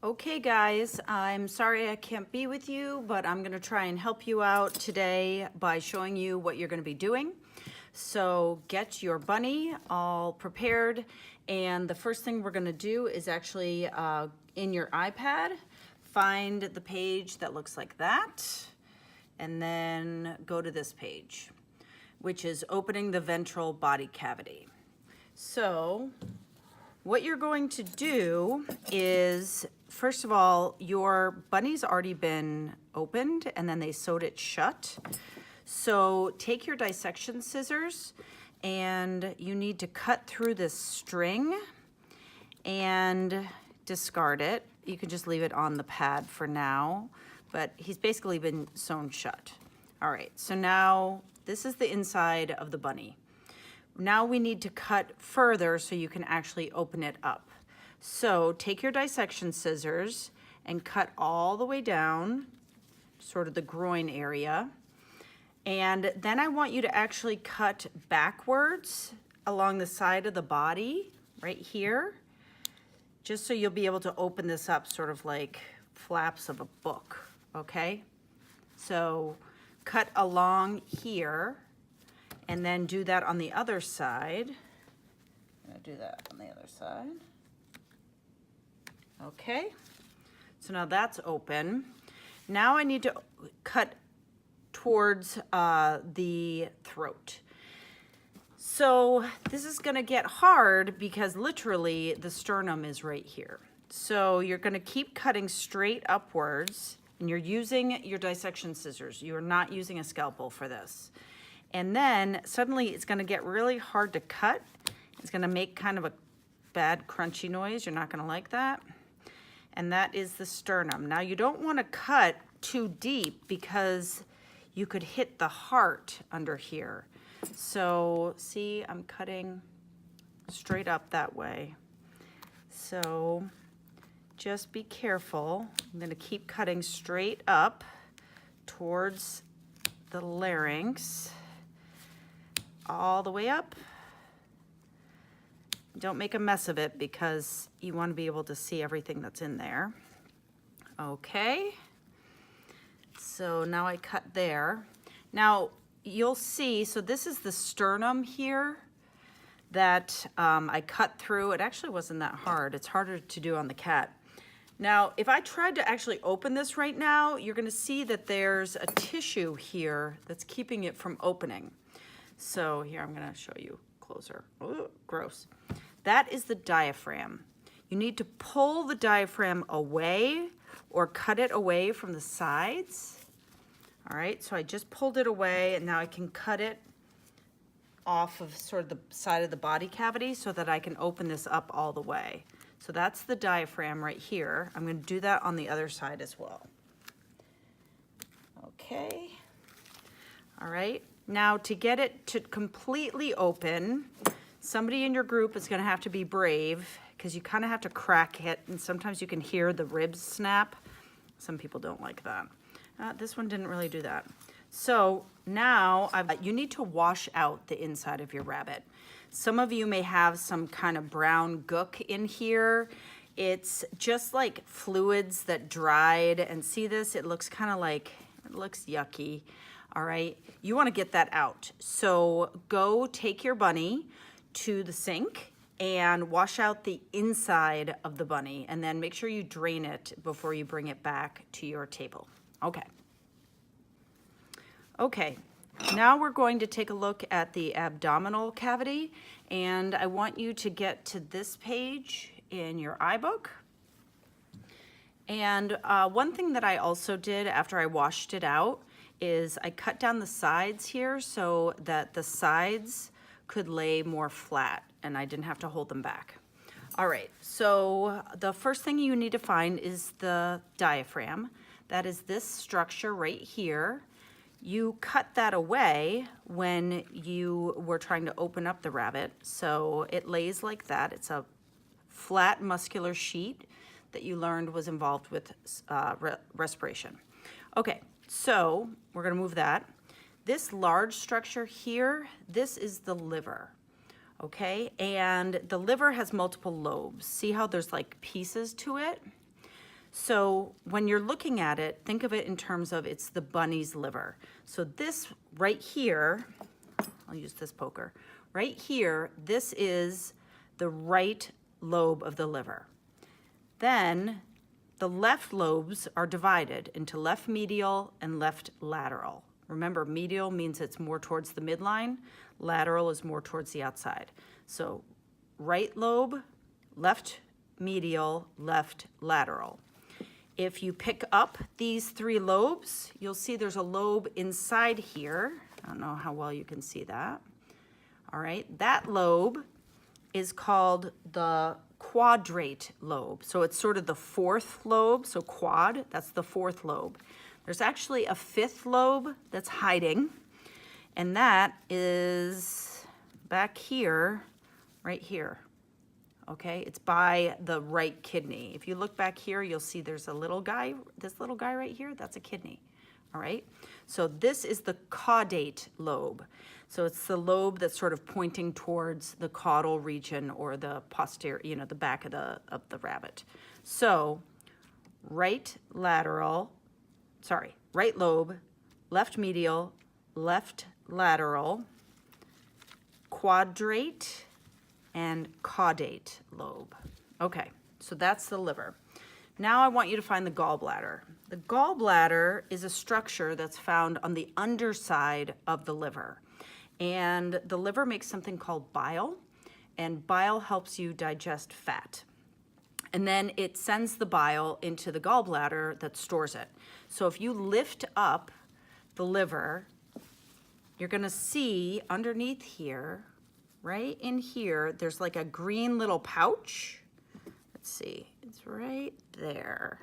Okay guys, I'm sorry I can't be with you, but I'm gonna try and help you out today by showing you what you're gonna be doing. So get your bunny all prepared, and the first thing we're gonna do is actually in your iPad, find the page that looks like that, and then go to this page, which is opening the ventral body cavity. So what you're going to do is, first of all, your bunny's already been opened and then they sewed it shut. So take your dissection scissors and you need to cut through this string and discard it. You can just leave it on the pad for now, but he's basically been sewn shut. All right, so now this is the inside of the bunny. Now we need to cut further so you can actually open it up. So take your dissection scissors and cut all the way down, sort of the groin area. And then I want you to actually cut backwards along the side of the body, right here, just so you'll be able to open this up sort of like flaps of a book, okay? So cut along here, and then do that on the other side. I'm gonna do that on the other side. Okay, so now that's open. Now I need to cut towards the throat. So this is gonna get hard because literally the sternum is right here. So you're gonna keep cutting straight upwards, and you're using your dissection scissors. You are not using a scalpel for this. And then suddenly it's gonna get really hard to cut. It's gonna make kind of a bad crunchy noise. You're not gonna like that. And that is the sternum. Now you don't wanna cut too deep because you could hit the heart under here. So see, I'm cutting straight up that way. So just be careful. I'm gonna keep cutting straight up towards the larynx. All the way up. Don't make a mess of it because you want to be able to see everything that's in there. Okay, so now I cut there. Now you'll see, so this is the sternum here that I cut through. It actually wasn't that hard. It's harder to do on the cat. Now, if I tried to actually open this right now, you're gonna see that there's a tissue here that's keeping it from opening. So here, I'm gonna show you closer. Ooh, gross. That is the diaphragm. You need to pull the diaphragm away or cut it away from the sides. All right, so I just pulled it away and now I can cut it off of sort of the side of the body cavity so that I can open this up all the way. So that's the diaphragm right here. I'm gonna do that on the other side as well. Okay, all right. Now to get it to completely open, somebody in your group is gonna have to be brave because you kind of have to crack it, and sometimes you can hear the ribs snap. Some people don't like that. This one didn't really do that. So now you need to wash out the inside of your rabbit. Some of you may have some kind of brown gook in here. It's just like fluids that dried, and see this? It looks kind of like, it looks yucky. All right, you want to get that out. So go take your bunny to the sink and wash out the inside of the bunny, and then make sure you drain it before you bring it back to your table. Okay. Okay, now we're going to take a look at the abdominal cavity, and I want you to get to this page in your iBook. And one thing that I also did after I washed it out is I cut down the sides here so that the sides could lay more flat and I didn't have to hold them back. All right, so the first thing you need to find is the diaphragm. That is this structure right here. You cut that away when you were trying to open up the rabbit, so it lays like that. It's a flat muscular sheet that you learned was involved with respiration. Okay. So we're gonna move that. This large structure here, this is the liver, okay? And the liver has multiple lobes. See how there's like pieces to it? So when you're looking at it, think of it in terms of it's the bunny's liver. So this right here, I'll use this poker, right here, this is the right lobe of the liver. Then the left lobes are divided into left medial and left lateral. Remember, medial means it's more towards the midline, lateral is more towards the outside. So right lobe, left medial, left lateral. If you pick up these three lobes, you'll see there's a lobe inside here. I don't know how well you can see that. All right, that lobe is called the quadrate lobe. So it's sort of the fourth lobe, so quad, that's the fourth lobe. There's actually a fifth lobe that's hiding, and that is back here, right here. Okay, it's by the right kidney. If you look back here, you'll see there's a little guy, this little guy right here, that's a kidney. All right, so this is the caudate lobe. So it's the lobe that's sort of pointing towards the caudal region or the posterior, you know, the back of the rabbit. So right lateral, sorry, right lobe, left medial, left lateral, quadrate, and caudate lobe. Okay, so that's the liver. Now I want you to find the gallbladder. The gallbladder is a structure that's found on the underside of the liver. And the liver makes something called bile, and bile helps you digest fat. And then it sends the bile into the gallbladder that stores it. So if you lift up the liver, you're gonna see underneath here, right in here, there's like a green little pouch. Let's see, it's right there.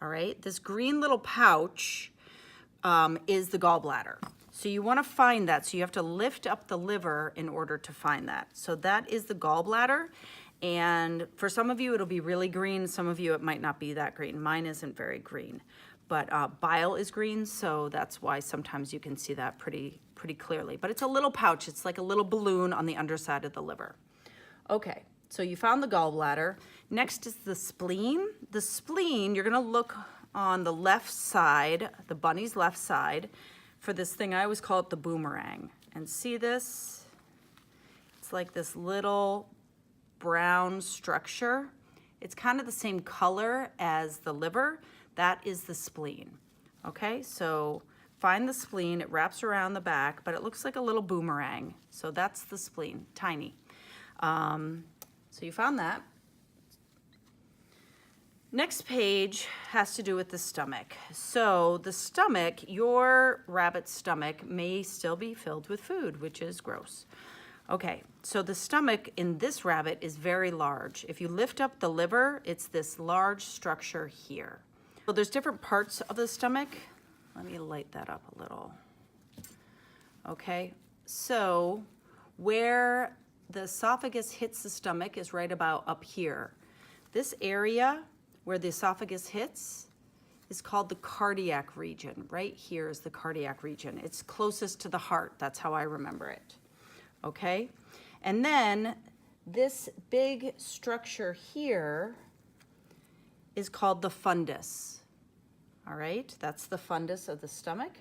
All right, this green little pouch is the gallbladder. So you want to find that. So you have to lift up the liver in order to find that. So that is the gallbladder. And for some of you, it'll be really green. Some of you, it might not be that green. Mine isn't very green, but bile is green. So that's why sometimes you can see that pretty clearly. But it's a little pouch. It's like a little balloon on the underside of the liver. Okay, so you found the gallbladder. Next is the spleen. The spleen, you're going to look on the left side, the bunny's left side, for this thing, I always call it the boomerang. And see this? It's like this little brown structure. It's kind of the same color as the liver. That is the spleen. Okay, so find the spleen. It wraps around the back, but it looks like a little boomerang. So that's the spleen, tiny. So you found that. Next page has to do with the stomach. So the stomach, your rabbit's stomach may still be filled with food, which is gross. Okay, so the stomach in this rabbit is very large. If you lift up the liver, it's this large structure here. So there's different parts of the stomach. Let me light that up a little. Okay, so where the esophagus hits the stomach is right about up here. This area where the esophagus hits is called the cardiac region. Right here is the cardiac region. It's closest to the heart. That's how I remember it. Okay? And then this big structure here is called the fundus. All right? That's the fundus of the stomach.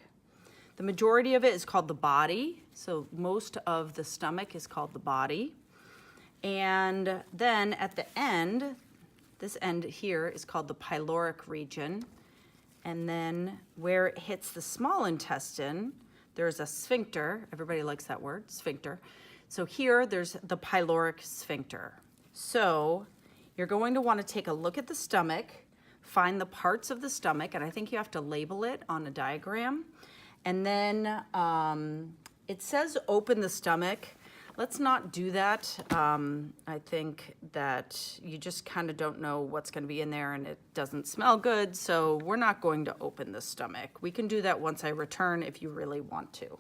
The majority of it is called the body. So most of the stomach is called the body. And then at the end, this end here is called the pyloric region. And then where it hits the small intestine, there's a sphincter. Everybody likes that word, sphincter. So here, there's the pyloric sphincter. So you're going to want to take a look at the stomach, find the parts of the stomach, and I think you have to label it on a diagram. And then it says open the stomach. Let's not do that. I think that you just kind of don't know what's going to be in there and it doesn't smell good, so we're not going to open the stomach. We can do that once I return if you really want to.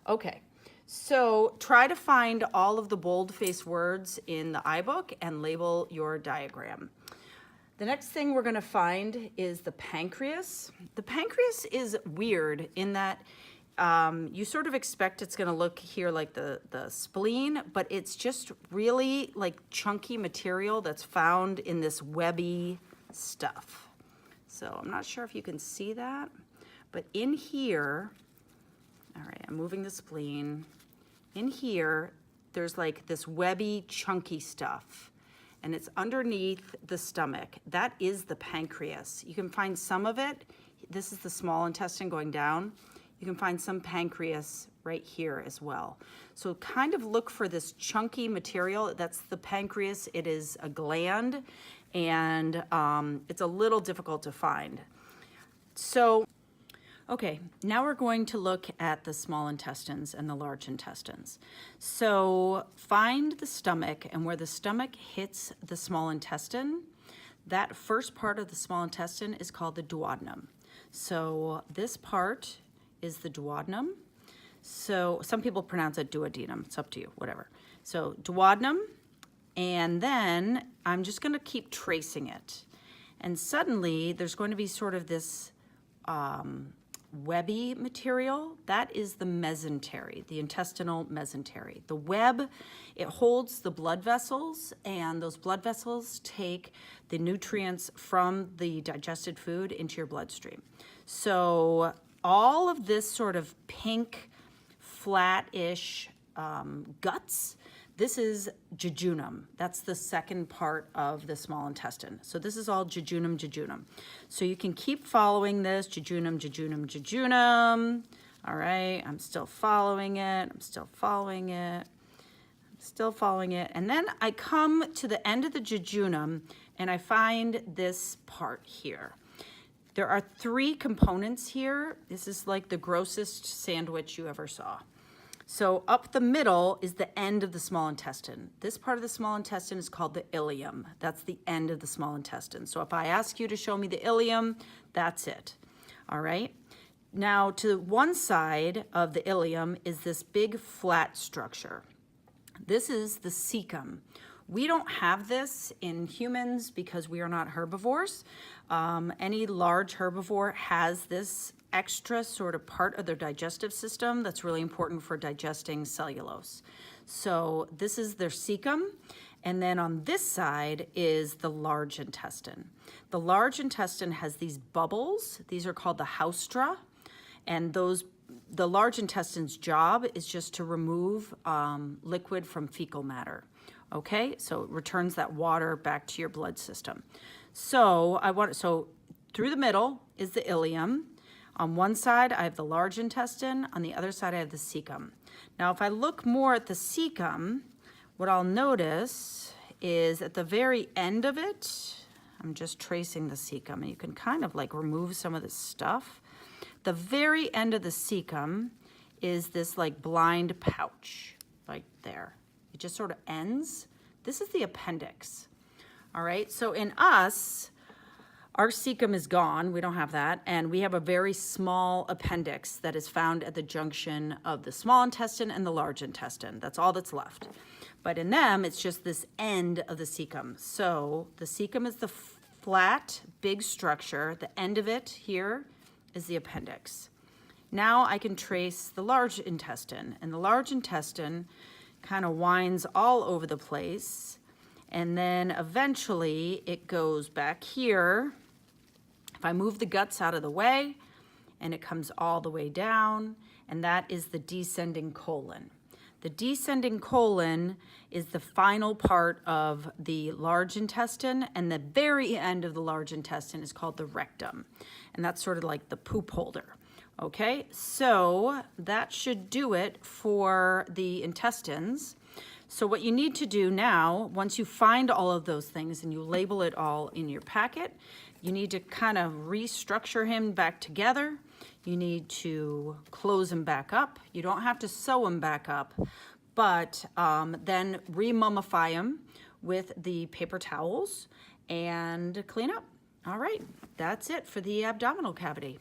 Okay, so try to find all of the bold-faced words in the iBook and label your diagram. The next thing we're going to find is the pancreas. The pancreas is weird in that you sort of expect it's going to look here like the spleen, but it's just really like chunky material that's found in this webby stuff. So I'm not sure if you can see that, but in here, all right, I'm moving the spleen. In here, there's like this webby, chunky stuff, and it's underneath the stomach. That is the pancreas. You can find some of it. This is the small intestine going down. You can find some pancreas right here as well. So kind of look for this chunky material. That's the pancreas. It is a gland, and it's a little difficult to find. So, okay, now we're going to look at the small intestines and the large intestines. So find the stomach, and where the stomach hits the small intestine, that first part of the small intestine is called the duodenum. So this part is the duodenum. So some people pronounce it duodenum. It's up to you, whatever. So duodenum, and then I'm just going to keep tracing it. And suddenly there's going to be sort of this webby material. That is the mesentery, the intestinal mesentery. The web, it holds the blood vessels, and those blood vessels take the nutrients from the digested food into your bloodstream. So all of this sort of pink, flat-ish guts, this is jejunum. That's the second part of the small intestine. So this is all jejunum, jejunum. So you can keep following this, jejunum, jejunum, jejunum. All right, I'm still following it, I'm still following it, I'm still following it. And then I come to the end of the jejunum, and I find this part here. There are 3 components here. This is like the grossest sandwich you ever saw. So up the middle is the end of the small intestine. This part of the small intestine is called the ileum. That's the end of the small intestine. So if I ask you to show me the ileum, that's it. All right. Now to one side of the ileum is this big flat structure. This is the cecum. We don't have this in humans because we are not herbivores. Any large herbivore has this extra sort of part of their digestive system that's really important for digesting cellulose. So this is their cecum, and then on this side is the large intestine. The large intestine has these bubbles. These are called the haustra, and the large intestine's job is just to remove liquid from fecal matter. Okay, so it returns that water back to your blood system. So through the middle is the ileum. On one side, I have the large intestine. On the other side, I have the cecum. Now, if I look more at the cecum, what I'll notice is at the very end of it, I'm just tracing the cecum, and you can kind of like remove some of this stuff. The very end of the cecum is this like blind pouch, like there. It just sort of ends. This is the appendix. All right, so in us, our cecum is gone, we don't have that, and we have a very small appendix that is found at the junction of the small intestine and the large intestine. That's all that's left. But in them, it's just this end of the cecum. So the cecum is the flat, big structure. The end of it here is the appendix. Now I can trace the large intestine, and the large intestine kind of winds all over the place, and then eventually it goes back here. If I move the guts out of the way, and it comes all the way down, and that is the descending colon. The descending colon is the final part of the large intestine, and the very end of the large intestine is called the rectum, and that's sort of like the poop holder. Okay, so that should do it for the intestines. So what you need to do now, once you find all of those things and you label it all in your packet, you need to kind of restructure him back together. You need to close him back up. You don't have to sew him back up, but then re-mummify him with the paper towels and clean up. All right, that's it for the abdominal cavity.